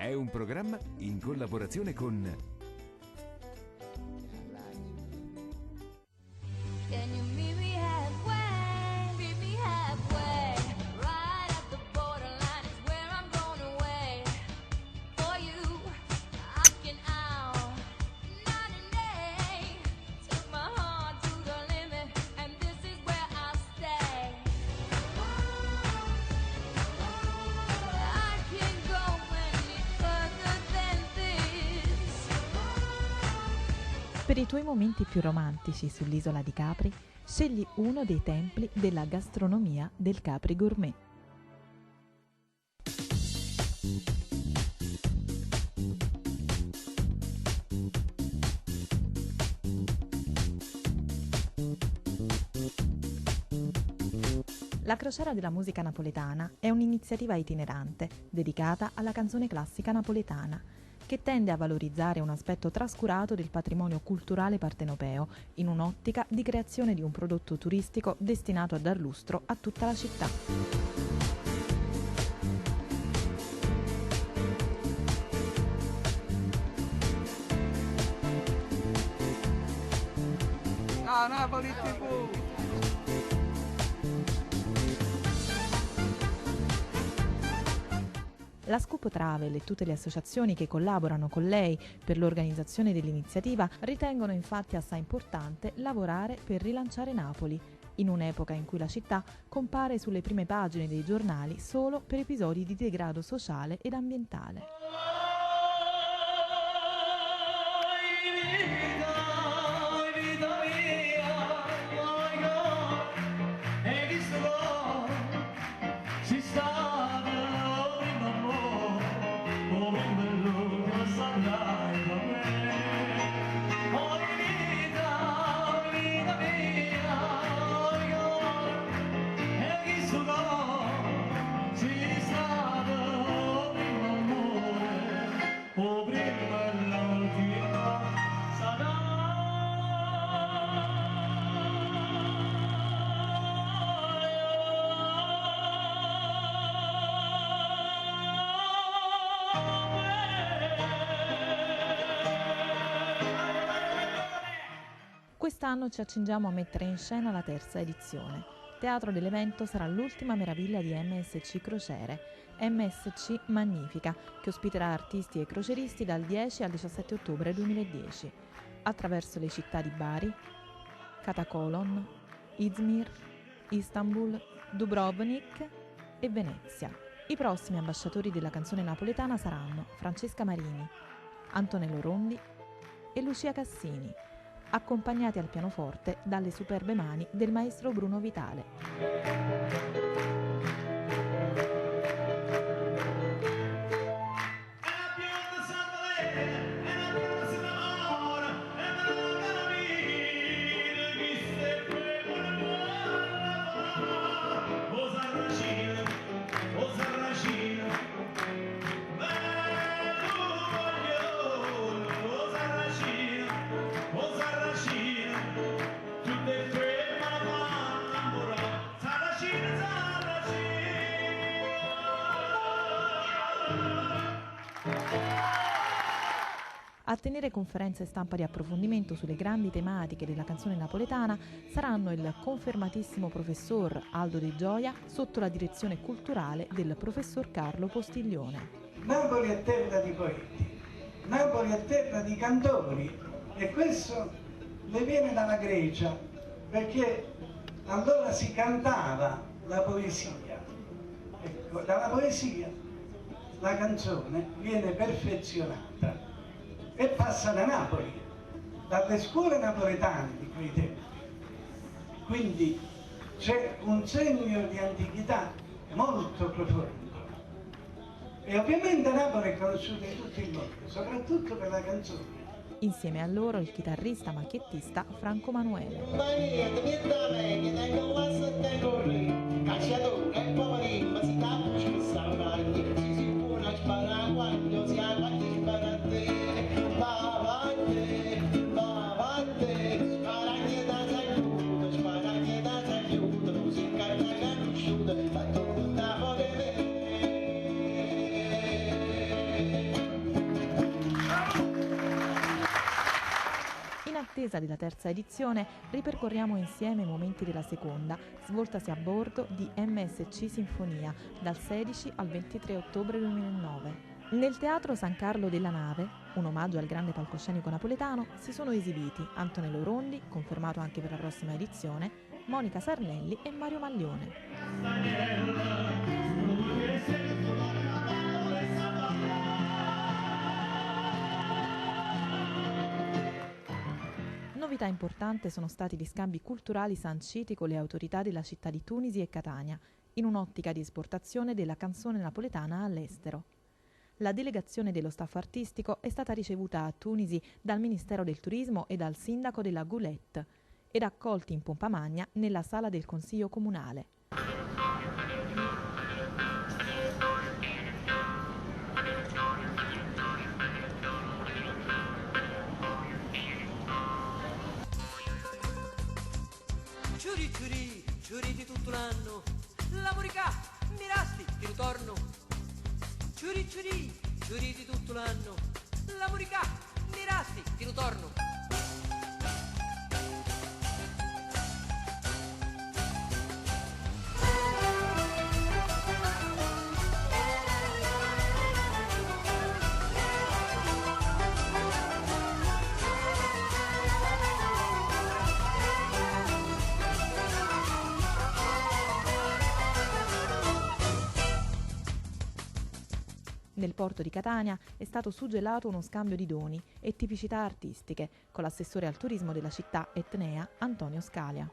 È un programma in collaborazione con Can you meet me halfway? Meet me halfway. Right at the borderline is where I'm going away. For you, asking out night and day. Took my heart to the limit, and this is where I'll stay. I can't go any further than this. Per i tuoi momenti più romantici sull'isola di Capri, scegli uno dei templi della gastronomia del Capri Gourmet. La Crociera della musica napoletana è un'iniziativa itinerante dedicata alla canzone classica napoletana, che tende a valorizzare un aspetto trascurato del patrimonio culturale partenopeo in un'ottica di creazione di un prodotto turistico destinato a dar lustro a tutta la città. Ah, Napoli TV! La Scoop Travel e tutte le associazioni che collaborano con lei per l'organizzazione dell'iniziativa ritengono infatti assai importante lavorare per rilanciare Napoli, in un'epoca in cui la città compare sulle prime pagine dei giornali solo per episodi di degrado sociale ed ambientale. Quest'anno ci accingiamo a mettere in scena la terza edizione. Teatro dell'evento sarà l'ultima meraviglia di MSC Crociere, MSC Magnifica, che ospiterà artisti e croceristi dal 10 al 17 ottobre 2010, attraverso le città di Bari, Katakolon, Izmir, Istanbul, Dubrovnik e Venezia. I prossimi ambasciatori della canzone napoletana saranno Francesca Marini, Antonello Rondi e Lucia Cassini, accompagnati al pianoforte dalle superbe mani del maestro Bruno Vitale. A tenere conferenze stampa di approfondimento sulle grandi tematiche della canzone napoletana saranno il confermatissimo professor Aldo De Gioia sotto la direzione culturale del professor Carlo Postiglione. Napoli è terra di poeti, Napoli è terra di cantori e questo le viene dalla Grecia perché allora si cantava la poesia. Ecco, dalla poesia la canzone viene perfezionata e passa da Napoli, dalle scuole napoletane di quei tempi. Quindi c'è un segno di antichità molto profondo. E ovviamente Napoli è conosciuta in tutto il mondo, soprattutto per la canzone. Insieme a loro il chitarrista macchiettista Franco Manuele. attesa della terza edizione, ripercorriamo insieme i momenti della seconda, svoltasi a bordo di MSC Sinfonia dal 16 al 23 ottobre 2009. Nel Teatro San Carlo della Nave, un omaggio al grande palcoscenico napoletano, si sono esibiti Antonello Rondi, confermato anche per la prossima edizione, Monica Sarnelli e Mario Maglione. Novità importante sono stati gli scambi culturali sanciti con le autorità della città di Tunisi e Catania, in un'ottica di esportazione della canzone napoletana all'estero. La delegazione dello staff artistico è stata ricevuta a Tunisi dal Ministero del Turismo e dal sindaco della Goulette ed accolti in pompa magna nella sala del Consiglio Comunale. Ciuri ciuri, ciuri di tutto l'anno, la morica, mirasti, di ritorno. Ciuri ciuri, ciuri di tutto l'anno, la morica, mirasti, di ritorno. Nel porto di Catania è stato suggellato uno scambio di doni e tipicità artistiche con l'assessore al turismo della città etnea Antonio Scalia.